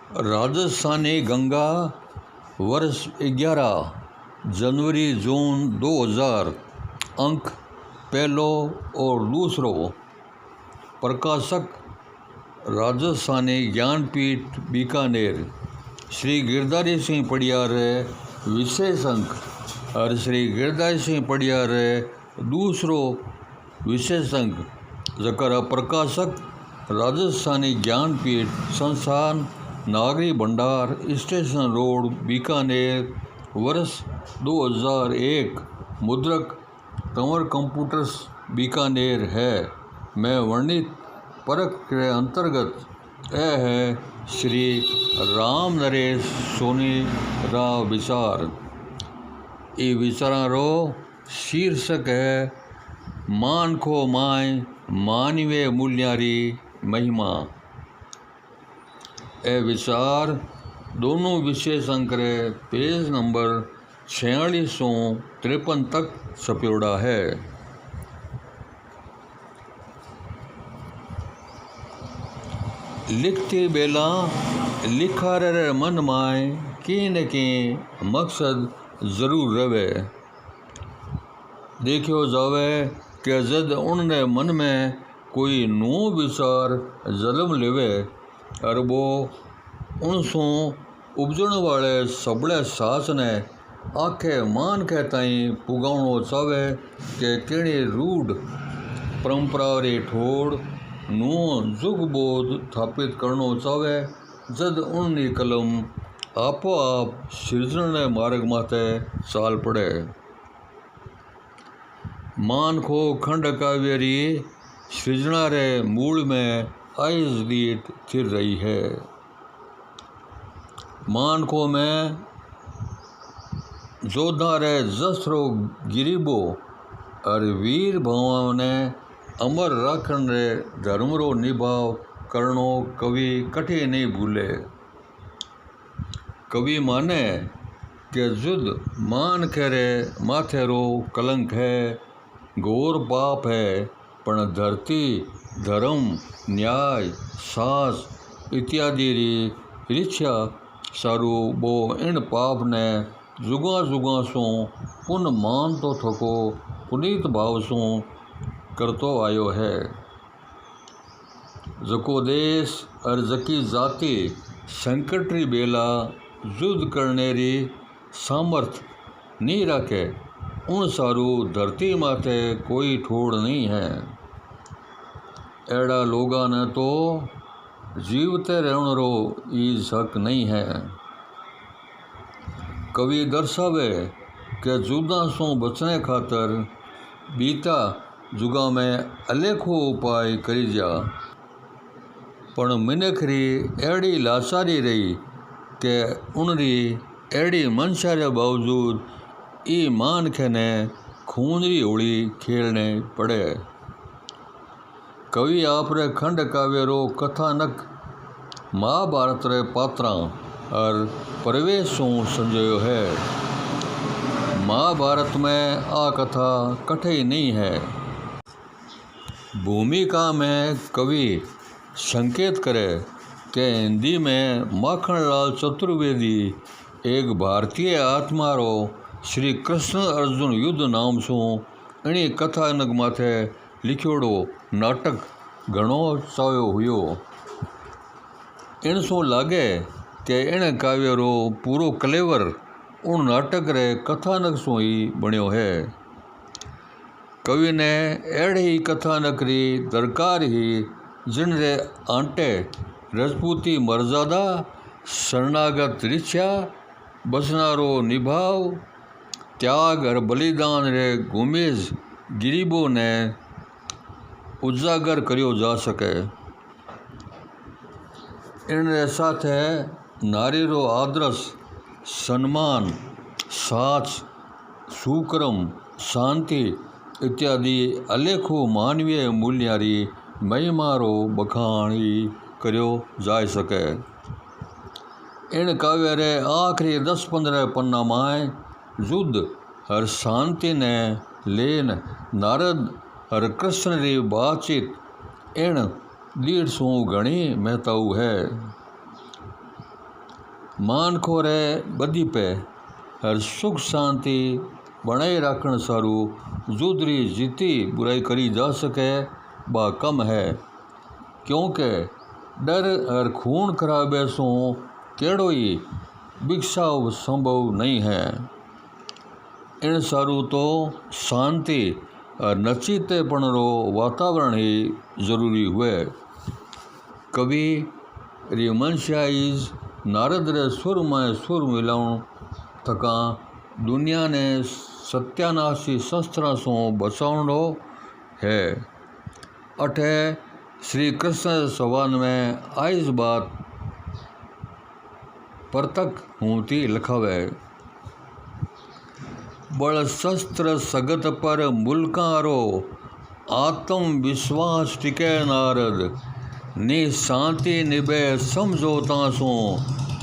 राजस्थानी गंगा वर्ष 11 जनवरी जून 2000 अंक पहलो और दूसरो प्रकाशक राजस्थानी ज्ञानपीठ बीकानेर श्री गिरधारी सिंह पडियार विशेष अंक और श्री गिरधारी सिंह पडियार दूसरो विशेष अंक जकर प्रकाशक राजस्थानी ज्ञानपीठ संस्थान नागरी भंडार स्टेशन रोड बीकानेर वर्ष 2001 मुद्रक कंवर कंप्यूटर्स बीकानेर है। मैं वर्णित परख के अंतर्गत यह है श्री राम नरेश सोनी राव विचार। ये विचारो शीर्षक है मान खो माय मानवीय मूल्यारी महिमा। यह विचार दोनों विशेष अंक पेज नंबर 4653 तक छप्योड़ा है। लिखती बेला लिखार मन माय की न की मकसद जरूर रवे। देखियो जावे कि जद उनने मन में कोई नो विचार जन्म लेवे और वो उनसों उपजण वाले सबले सास ने आखे मान के ताई पुगावणो चावे कि केड़ी रूढ़ परंपरा रे ठोड़ नो जुग बोध स्थापित करनो चावे जद उननी कलम आपो आप सृजन मार्ग माथे चाल पड़े। मान खो खंड काव्य री सृजना रे मूल में आइज दीट थिर रही है। मान को में जोधा रे जसरो गिरीबो और वीर भाव ने अमर राखण रे धर्म रो निभाव करनो कवि कठे नहीं भूले। कवि माने कि जुद मान खेरे माथे रो कलंक है, घोर पाप है, पण धरती धर्म न्याय सास इत्यादि री ऋक्षा सारू बो इन पाप ने जुगा जुगा सो पुन मान तो थको पुनीत भाव सो करतो आयो है। जको देश और जकी जाति संकट री बेला युद्ध करने री सामर्थ नहीं रखे उन सारू धरती माथे कोई ठोड़ नहीं है। एड़ा लोगा ने तो जीवते रहने रो ईज हक नहीं है। कवि दर्शावे कि जुदा सो बचने खातर बीता जुगा में अलेखो उपाय करी जा, पण मिनख री एड़ी लाचारी रही कि उनरी एड़ी मनशा रे बावजूद ई मान खेने खूनरी होली खेलने पड़े। कवि आपरे खंड काव्य रो कथानक महाभारत रे पात्रा और परिवेशों संजोयो है। महाभारत में आ कथा कठिन नहीं है। भूमिका में कवि संकेत करे कि हिंदी में माखनलाल चतुर्वेदी एक भारतीय आत्मा रो श्री कृष्ण अर्जुन युद्ध नाम सो इनी कथानक माथे लिखोड़ो नाटक घणो चाव्यो हुयो। इन सो लागे कि इन काव्य रो पूरो कलेवर उन नाटक रे कथानक सो ही बन्यो है। कवि ने एड़े ही कथानक री दरकार ही जिन रे आंटे रजपूती मर्यादा शरणागत ऋचा बचनारो निभाव त्याग और बलिदान रे गुमेज गिरीबो ने उजागर करियो जा सके। इन साथ नारी रो आदर्श सम्मान साच सुक्रम शांति इत्यादि अलेखो मानवीय मूल्यारी महिमा रो बखान ही करियो जा सके। इन काव्य रे आखिरी 10-15 पन्ना माय युद्ध और शांति ने लेन नारद और कृष्ण री बातचीत इन 150 घणी महत्व है। मानखोरे बदी पे हर सुख शांति बनाए रखण सारू जुदरी जीती बुराई करी जा सके बा कम है, क्योंकि डर और खून खराबे सो केड़ोई बिकसाव संभव नहीं है। इन सारू तो शांति और नचीतेपण रो वातावरण ही जरूरी हुए। कवि री मनशाइज नारद रे सुर में सुर मिलाउण थका दुनिया ने सत्यानाशी शस्त्रा सो बचावणो है। अठे श्री कृष्ण संवाद में आइस बात परतक होती लखावे। बल शस्त्र सगत पर मुल्कारो आत्म विश्वास टिके नारद नि शांति निभे समझौता सो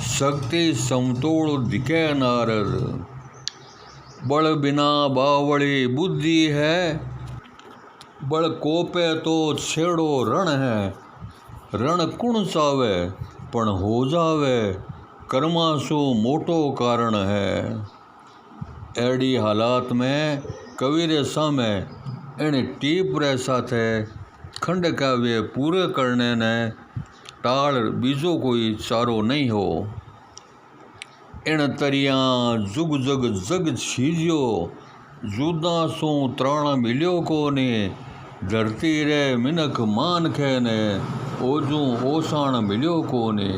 शक्ति समतोड़ दिखे नारद। बल बिना बावड़ी बुद्धि है बल कोपे तो छेड़ो रण है। रण कुण चावे पण हो जावे कर्मासु मोटो कारण है। एड़ी हालात में कवि रे सामे इन टीप रे साथे खंड काव्य पूरे करने ने टाल बीजो कोई चारो नहीं हो। इन तरिया जुग जग जग छीजियो जुदा सो त्राण मिलियो कोने। धरती रे मिनक मान खेने ओजू ओसाण मिलियो कोने।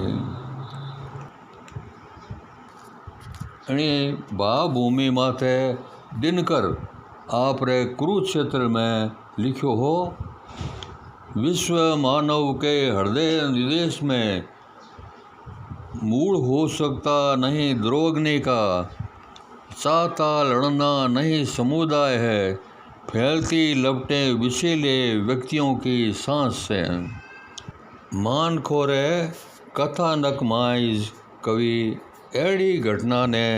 बा भूमि माथे दिनकर आप रे कुरुक्षेत्र में लिखो हो। विश्व मानव के हृदय निदेश में मूल हो सकता नहीं द्रोगने का। चाहता लड़ना नहीं समुदाय है फैलती लपटे विशीले व्यक्तियों की सांस से। मानखोरे कथानक माइज कवि एड़ी घटना ने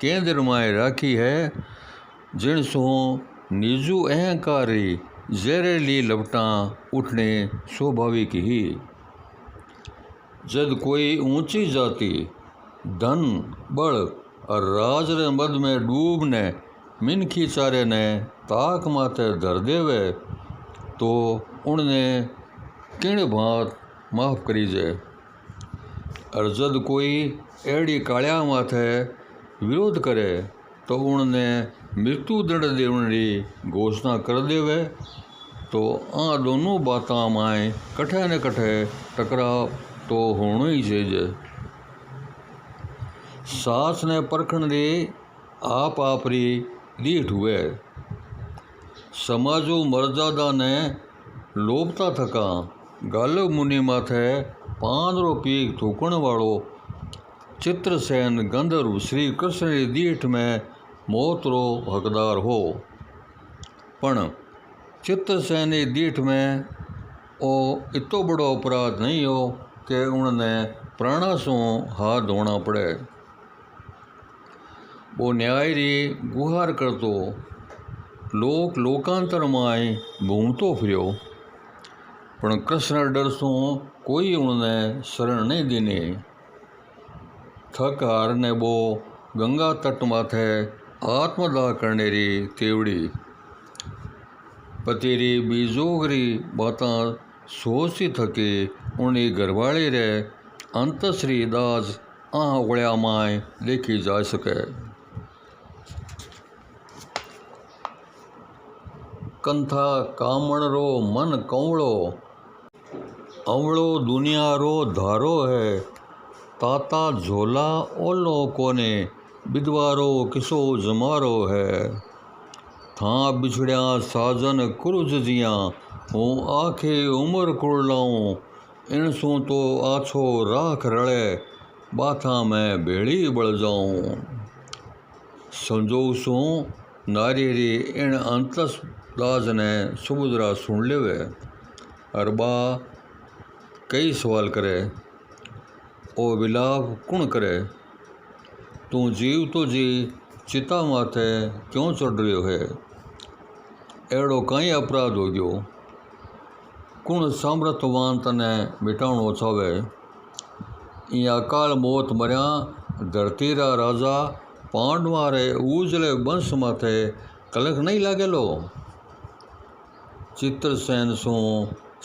केंद्र में राखी है जिनसो निजू अहंकारी जहरीली लपटा उठने स्वाभाविक ही। जब कोई ऊंची जाति धन बल और राज रे मद में डूबने मिनखी चारे ने ताक माथे धर देवे तो उनने किण भात माफ करी जाए। और जब कोई एड़ी कालिया माथे विरोध करे तो उनने मृत्यु दंड देने की घोषणा कर देवे तो आ दोनों बातों में कठे न कठे टकराव तो होना ही चाहिए। सास ने परखण दी आप आपरी दीठ हुए। समाजू मर्यादा ने लोभता थका गालव मुनि माथे 5 पीक थूकण वालों चित्रसेन गंधर्व श्री कृष्ण की दीठ में मौत रो हकदार हो। पण चित्रसेन की दीठ में ओ इतो बड़ो अपराध नहीं हो कि उनने प्राणा सो हाथ धोना पड़े। वो न्याय री गुहार करतो लोकांतर में घूमतो फिरो पण कृष्ण डर सो कोई उनने शरण नहीं देने। थक हारने वो गंगा तट माथे आत्मदाह करने री तेवड़ी। पति री बीजोगरी बाता सोची थके उन्हें घरवाली रे अंतश्री दाज ओगळ्या माय देखी जा सके। कंथा कामण रो मन कौवड़ो अवळो दुनिया रो धारो है। ताता झोला ओलो कोने विधवारो किसो जमारो है। था बिछड़िया साजन क्रुज जिया हूँ आखे उम्र कुड़लाऊं। इन सू तो आछो राख रले बाथा में भेड़ी बढ़ जाऊं। संजो सू नारी री इन अंतस दाज ने सुबुदरा सुन लेवे और बा कई सवाल करे ओ विलाप कुण करे। तू जीव तो जी चिता माथे क्यों चढ़ रह्यो है। एड़ो कई अपराध हो गयो कुण सामर्थवान तने मिटावणो चावे। इं अकाल मौत मरिया ધરતીરા રાજા પાંડવારે ઉજલે વંશ માથે કલંક નહીં લાગેલો? ચિત્રસેન શું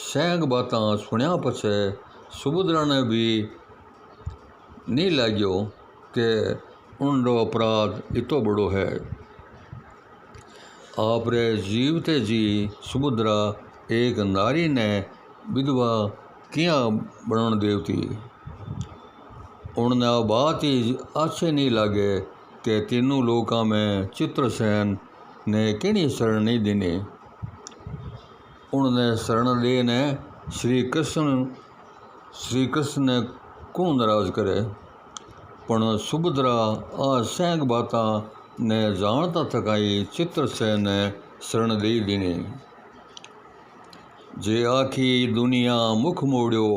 સેંગ બાતા સુણ્યા પછી સુભદ્રાને બી નહીં લાગ્યો કે ઊંડો અપરાધ ઇતો બડો હૈ. आपरे जीवते जी सुभद्रा एक नारी ने विधवा किया बणन देवती. उनने आ बात ही अच्छे नहीं लागे कि तीनों लोका में चित्रसेन ने किणी शरण नहीं देनी. उनने शरण देने श्री कृष्ण ने कौन नाराज करे. पण सुभद्रा आ सेंग बाता ने जाणता थकाई चित्रसेन ने शरण दई दीनी. जे आखी दुनिया मुख मोड़ो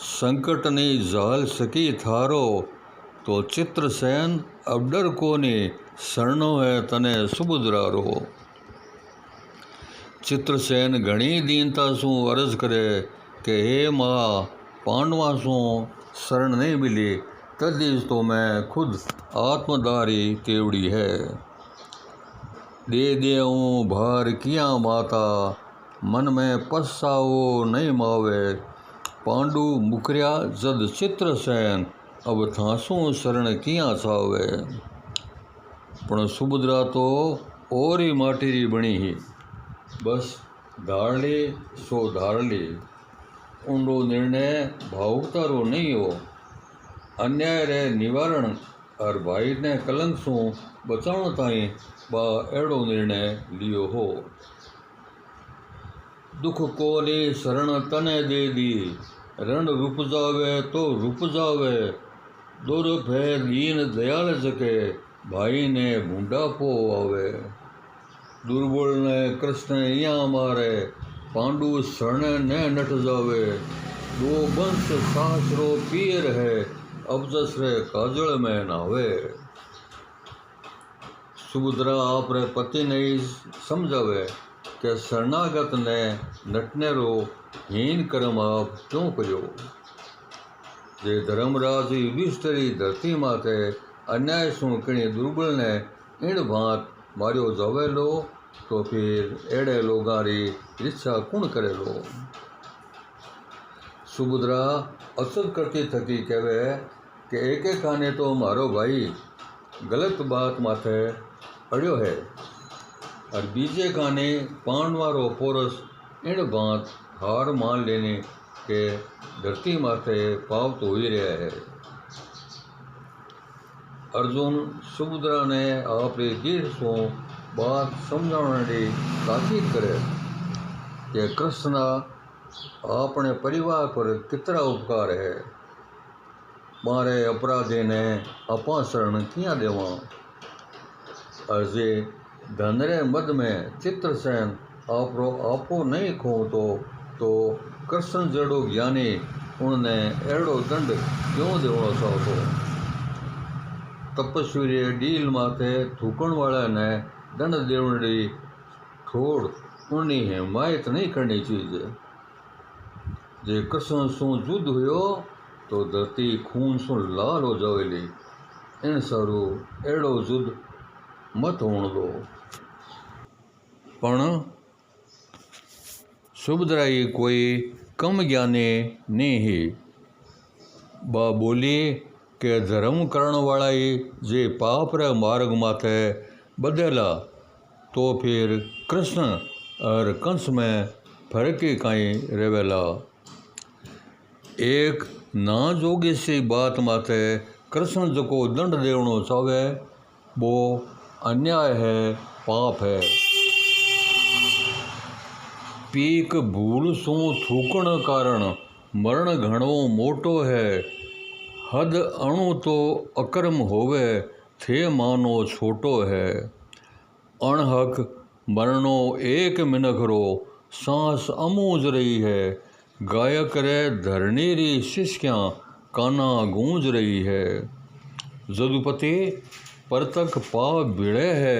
संकट नहीं झाल सकी थारो, तो चित्रसेन अब डर कोनी शरणो है तने सुभद्रा रो. चित्रसेन घणी दीनता सूं अर्ज करे कि हे माँ, पांडवा सूं शरण नहीं मिली, तदीज तो मैं खुद आत्मदारी तेवड़ी है. दे देऊँ भार किया माता, मन में पछतावो नहीं मावे. पांडु मुकरिया जद चित्रसेन, अब थासू शरण किया छावे. पण सुभद्रा तो और ही माटीरी बनी ही. बस धारली सो धारली. ऊंडो निर्णय भावुकतारो नहीं हो. अन्याय रे निवारण और भाई ने कलंक सू बचाव ताईं बा अड़ो निर्णय लियो हो. दुख कोली शरण तने दे दी, रण रूप जावे तो रूप जावे. दुर भय दीन दयाल जके, भाई ने भूंडापो आवे. दुर्बल ने कृष्ण इया मारे, पांडु शरण ने नट जावे. दो वंश सासरो पीर है, अब जसरे काजल में नावे. सुभद्रा आपरे पति ने समझावे कि शरणागत ने नटने रो हीन कर्म आप क्यों करो. जे धर्मराज युधिष्ठिरी धरती माथे अन्याय सु किणी दुर्बल ने इन भांत मारियो जावेलो, तो फिर एड़े लोगारी इच्छा कुण करेलो. सुभद्रा अचत करती थकी कहे कि एक खाने तो मारो भाई गलत बात माथे अड़ियो है, और बीजे खाने पांडवारो पोरस इन बात हार मान लेने के धरती माथे पाप तो ही रहा है. अर्जुन सुभद्रा ने आपरे गीर सो बात समझाने ताकीद करे कि कृष्ण अपने परिवार पर कितना उपकार है. मारे अपराधी ने अपा शरण किया देवा. अर्जे धनरे मद में चित्रसेन आपरो आपो नहीं खोतो, तो कृष्ण जड़ो ज्ञानी उनने एड़ो दंड क्यों देवो चाहतो. तपस्वी डील माथे थूकण वाला ने दंड देवड़ी छोड़ उनकी हिमायत नहीं करनी चाहिए. जे कृष्ण सु युद्ध हुयो तो धरती खून सु लाल हो जावेली. इन सारू एड़ो युद्ध मत होण दो. पण सुभद्रा कोई कम ज्ञानी नहीं ही. बा बोली कि धर्म करण वाला जे पाप रे मार्ग माथे बदला, तो फिर कृष्ण और कंस में फर्क ही कहीं रेवेला. एक ना जोगी सी बात माथे कृष्ण जको दंड देवनो चाहे, वो अन्याय है, पाप है. पीक भूल सू थूकण कारण मरण घणो मोटो है. हद अणु तो अकर्म होवे, थे मानो छोटो है. अणहक मरणो एक मिनखरो, सांस अमूज रही है. गायक रे धरणी री शिष्या काना गूंज रही है. जदुपति परतक पाव भिड़े है,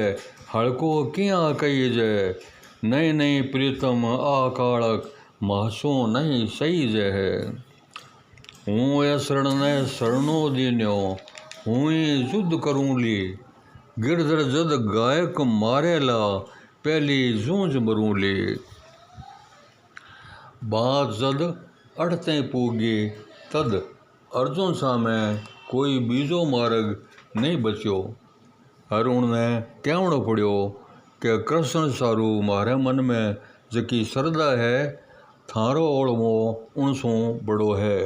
हड़को किया कही जय. नहीं नहीं प्रीतम आ काड़क, मासो नहीं सही जय है. हूँ ए शरण ने शरणो दीन्यो, हुई जुद करूं ली, गिरधर जद गायक मारेला, पहली जूंझ मरूं ली। बात जद अठते पूगी, तद अर्जुन सामे कोई बीजो मार्ग नहीं बच्यो। हर उनने कहणो पड़ियो कि कृष्ण सारू मारे मन में जकी श्रद्धा है, थारो ओळमो उनसों बड़ो है।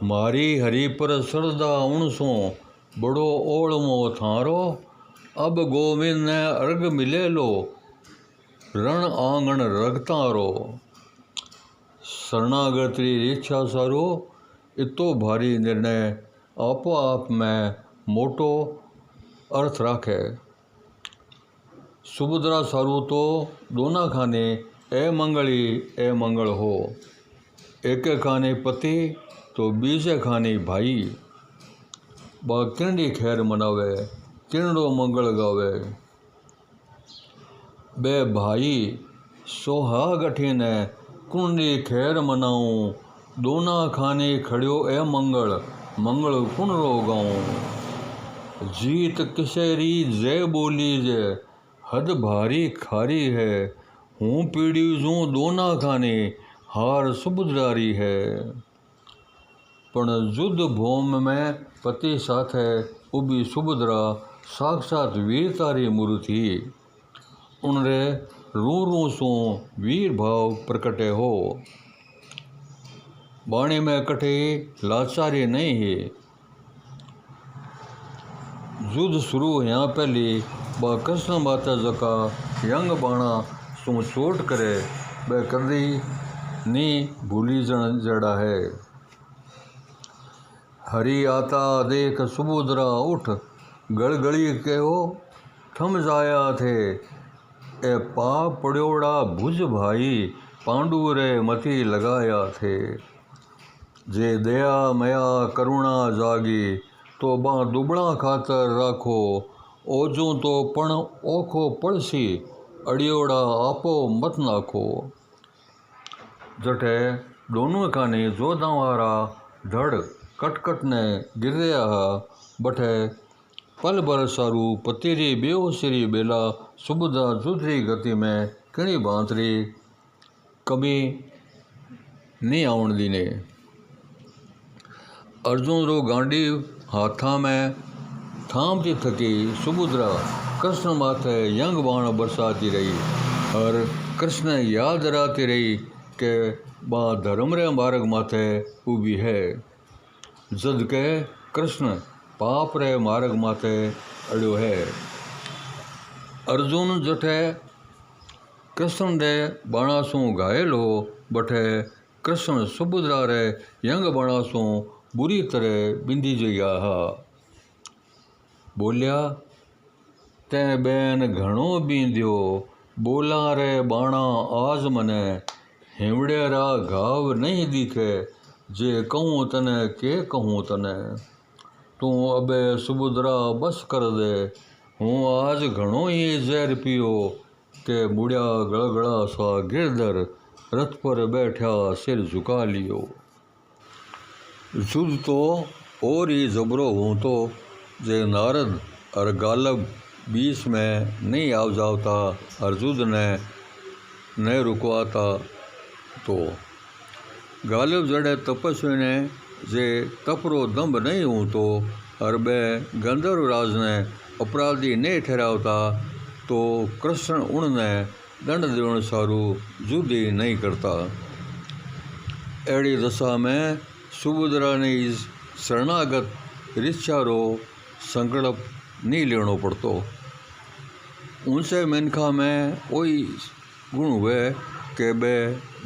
मारी हरि पर श्रद्धा उनसों बड़ो ओळमो थारो, अब गोविंद ने अर्घ मिले लो, रण आंगण रगतारो। शरणागति इच्छा सारो इतो भारी निर्णय आपो आप में मोटो अर्थ राखे। सुभद्रा सारू तो दोना खाने ए मंगली ए मंगल हो, एक खाने पति तो बीजे खाने भाई। बा किरडी खैर मनावे, किरडो मंगल गावे। बे भाई सोहाग अठीने कुंडी खैर मनाऊं, दोना खाने खड़ियो ए मंगल, मंगल कुंडरो गाऊं। जीत किसेरी जय बोली जे, हद भारी खारी है, हूँ पीड़ी जूं दोना खाने, हार सुभद्रारी है। पण युद्ध भूम में पति साथे उभी सुभद्रा साक्षात वीरतारी मूर्ति। उनरे रू रू सो वीर भाव प्रकटे हो। बाणी में कटे लाचारी नहीं है। युद्ध शुरू यहाँ पहली बा कृष्ण माता जका यंग बाणा सो चोट करे, बे कदी नी भूली जड़ा है। हरि आता देख सुभद्रा उठ, गड़गड़ी कहो थम जाया थे, ए पाप पड़ोड़ा भुज भाई, पांडु रे मती लगाया थे। जे दया मया करुणा जागी, तो बा दुबड़ा खातर राखो, ओजो तो पण ओखो पड़सी, अड़ियोड़ा आपो मत नाखो। जटे दोनों काने जोधावारा धड़ कटकट ने गिर रहा हा, बठे पल भर सारू पतीरी बेहोशरी बेला सुभद्रा जुदरी गति में किणी बांतरी कभी नहीं आउण दीने। अर्जुन रो गांडी हाथा में थामती थकी सुभद्रा कृष्ण माथे यंग बाण बरसाती रही, और कृष्ण याद कराती रही कि बा धर्म रे मार्ग माथे उभी है, जद के कृष्ण पाप रे मार्ग माथे अड़ियो है। अर्जुन जठे कृष्ण रे बाणा सू घायल हो, बठे कृष्ण सुभद्रा रे यंग बाणा सू बुरी तरह बिंदी जया हा। बोलिया ते बैन घणो बींदियो, बोला रे बाणा आज मने, हिमड़ेरा घाव नहीं दिखे, जे कहूँ तने के कहूँ तने। तू अबे सुभद्रा बस कर दे, हूँ आज घणो ही जहर पियो, के मुड़िया गड़गड़ा सा गिरधर रथ पर बैठा सिर झुका लियो। युद्ध तो और ही जबरो हूँ तो, जे नारद और गालब बीच में नहीं आ जाता और युद्ध ने नहीं रुकवाता तो। गालिब जड़े तपस्वी ने जे तपरो दम्भ नहीं हूँ तो, और बे गंधर्व राज ने अपराधी नहीं ठहरावता तो कृष्ण उनने दंड देवण सारू युद्ध ही नहीं करता। एड़ी दशा में सुभद्रा ने इस शरणागत ऋचा रो संकल्प नहीं लेनो पड़तो। उनसे मनखा में वही गुण हुए कि बे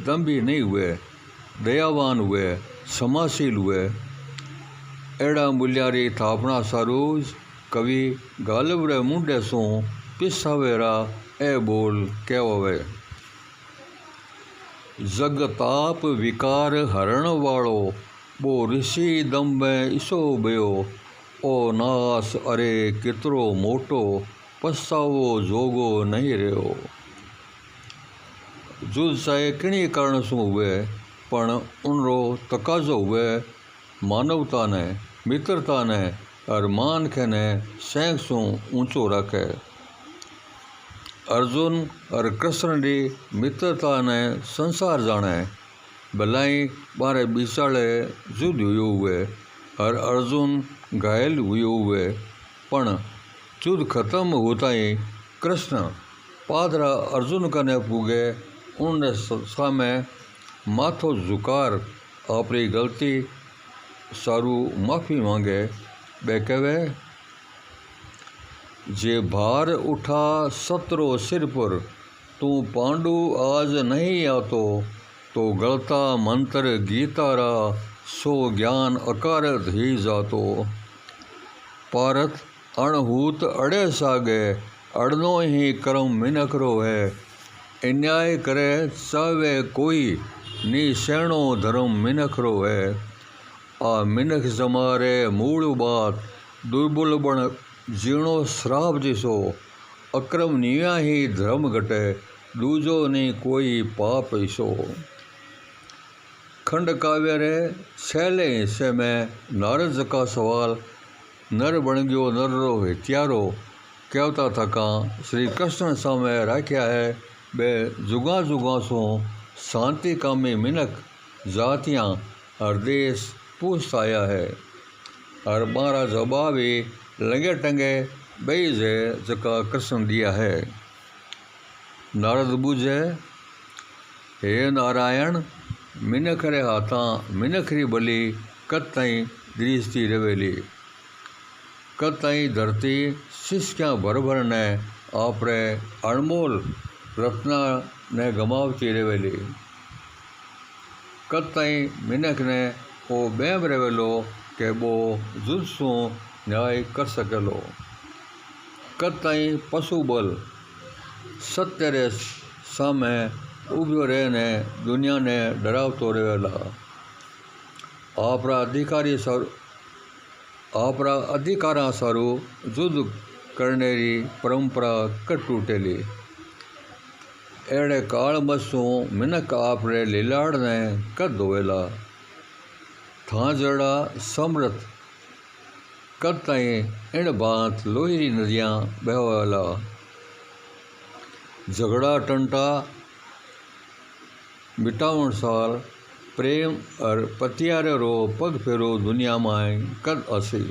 दम्भी नहीं हुए, दयावान हुए, समाशील हुए। एड़ा मूल्यारी थापना सारू कवि गालिब रे मुंडे सो पिसावेरा ए बोल कहवे। जगताप विकार हरण वालो, वो ऋषि दम में इसो बयो, ओ नास अरे कितरो मोटो, पछतावो जोगो नहीं रहो। जुद चाहे किणी कारण सु हुए, पण उनरो तकाजो हुए, मानवता ने मित्रता ने और मान खे ने सेंक सू ऊंचो रखे। अर्जुन और कृष्ण की मित्रता ने संसार जाने। भलाई बारे बिचाले जुद हुए और अर्जुन घायल हुए, पण युद्ध खत्म होता ही कृष्ण पादरा अर्जुन कने पूगे। उनने सामे माथो झुकार अपनी गलती सारू माफ़ी मांगे। बे कहे, जे भार उठा सतरो सिर पर, तू पांडु आज नहीं आतो, तो गलता मंत्र गीतारा, सो ज्ञान अकारत ही जातो। पारत अणहूत अड़े सागे, अड़नो ही करम मिनकरो है। अन्याय करे चावे कोई, नी सैणो धर्म मिनकरो है। आ मिनख जमारे मूल बात, दुर्बल बण जीणो श्राप जिसो। अक्रम निया ही धर्म घटे, दूजो नी कोई पाप ऐसो। खंड काव्य रे छेले हिस्से में नारद का सवाल नर बन गयो नर रो हत्यारो कहता थका श्री कृष्ण सामे राख्या है। बे जुगा जुगा सो शांति कामी मिनक जातियां और देश पूछता आया है। और मारा जवाब ही लंगे टंगे बई जे जका कृष्ण दिया है। नारद बूझे, हे नारायण, मिनख रे हाथा मिनखरी बली कद ताईं दृष्टि रवेली। कद ताईं धरती सिसक्यां भर भर ने आपरे अणमोल रत्ना ने गमावती रवेली। कद ताईं मिनख ने वो बेम रवेलो के वो जुद सू न्याय कर सकेलो। कद ताईं पशु बल सत्य रे सामे उभ्यो रहे ने दुनिया ने डरावतो रहेला। आपरा अधिकारा सारू युद्ध करने री परंपरा कट टूटेली। एड़े काल मसू मिनक आपरे लीलाड़ ने कद धोवेला। था जड़ा समृत कद ताईं इन बात लोही नदियाँ बहवेला। झगड़ा टंटा मिटावण साल प्रेम और पतियारे रो पग फेरो दुनिया में कद आसी।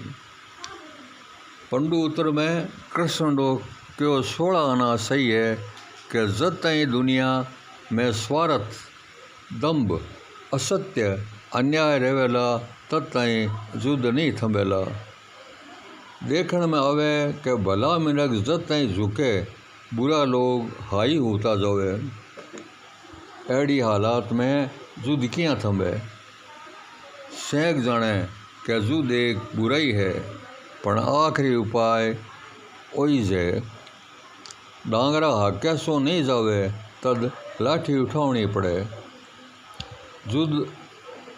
पंडु उत्तर में कृष्ण रो क्यों 16 आना सही है कि जब ताईं दुनिया में स्वार्थ, दंभ, असत्य, अन्याय रहेला तब ताईं युद्ध नहीं थमेला। देखने में आवे कि भला मिनक जब ताईं झुके, बुरा लोग हाई होता जावे। एड़ी हालात में युद्ध कियां थमे। सेंक जाने कि युद्ध एक बुराई है, पण आखिरी उपाय ओई जे। डांगरा हाके सो नहीं जावे तद लाठी उठावनी पड़े। युद्ध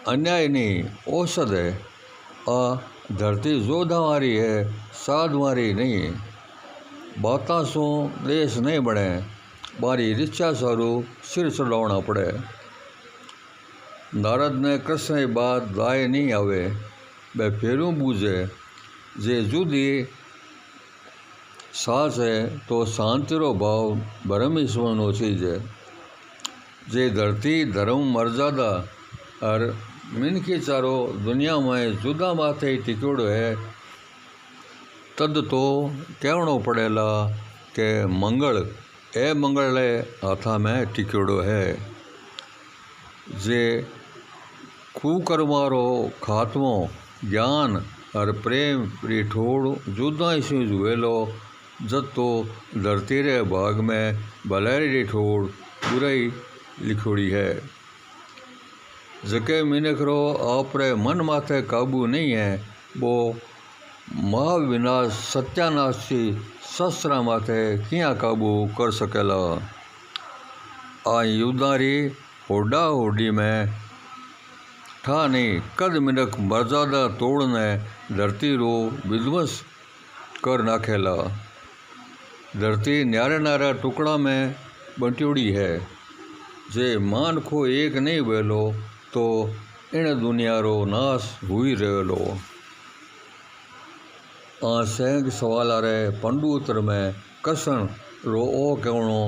अन्याय नहीं औसत है। आ धरती जोधा वारी है, साध वारी नहीं। बाता सो देश नहीं बने, बारी रिचा सारू सिर चढ़ावना पड़े। नारद ने कृष्ण की बात दाए नहीं आवे। वे फेरू बूझे, जे जुदी सास है तो शांति रो भाव भरम ईश्वरनो चीज है। जे धरती धर्म मर्यादा और मिनकी चारो दुनिया में जुदा माथे ही टिकोड़ो है, तद तो कहणो पड़ेला के मंगल ए मंगले हाथा में टिकोड़ो है। जे कुकर्मारो खात्मो ज्ञान और प्रेम री ठोड़ जुदा इसी जुएलो, जब तो धरती रे भाग में भलाई री ठोड़ बुराई लिखोड़ी है। जके मिनखरो आपरे मन माथे काबू नहीं है, वो महाविनाश सत्यानाशी शस्त्र माथे किया काबू कर सकेला। आ युद्धारी होडा होडी में ठा नहीं कद मिनक मर्यादा तोड़ने धरती रो विध्वंस कर नाखेला। धरती न्यारे न्यारा टुकड़ा में बंटोड़ी है। जे मान को एक नहीं वेलो तो इन दुनिया रो नाश हुई रहेलो। सेंग सवाल रे पंडु उत्तर में कसन रो ओ कहणो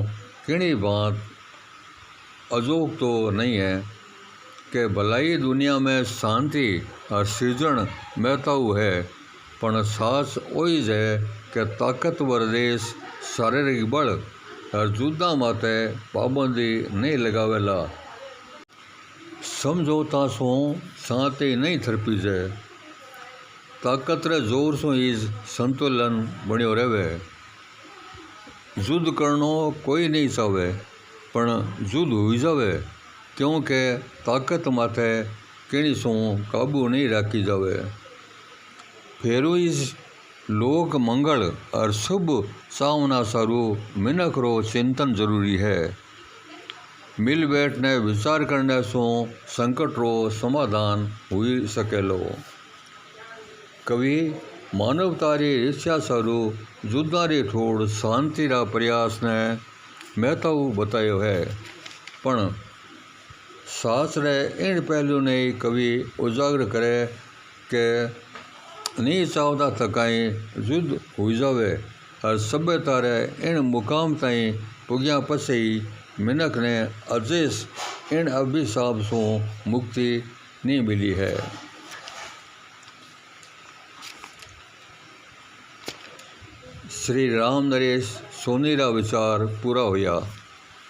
किणी बात अजोक तो नहीं है कि भलाई दुनिया में शांति और सृजन महताऊ है, पण सास ओई है कि ताकतवर देश शारीरिक बल और जुद्धा माते पाबंदी नहीं लगावेला। समझौता सो शांति नहीं थरपी जाए, ताकत रे जोर सो ही संतुलन बन्यो रहे। युद्ध करनो कोई नहीं चाहे, पण युद्ध हुई जावे क्योंकि ताकत माथे किणी सो काबू नहीं राखी जावे। फेरू लोक मंगल और शुभ सावना सारू मिनक रो चिंतन जरूरी है। मिल बैठने विचार करने सो संकट रो समाधान हुई सकेलो। कवि मानवतारी इच्छा सारू जुद्धारी ठोड़ शांति रा प्रयास ने महत्व बतायो है, पण सास रे इन पहलू ने कवि उजागर करे कि नहीं चाहता थकाई युद्ध हो जावे और सभ्यता रे इन मुकाम ताई पुग्या पछी मिनक ने अजेस इन अभिशाप सो मुक्ति नहीं मिली है। श्री राम नरेश सोनी रा विचार पूरा होया।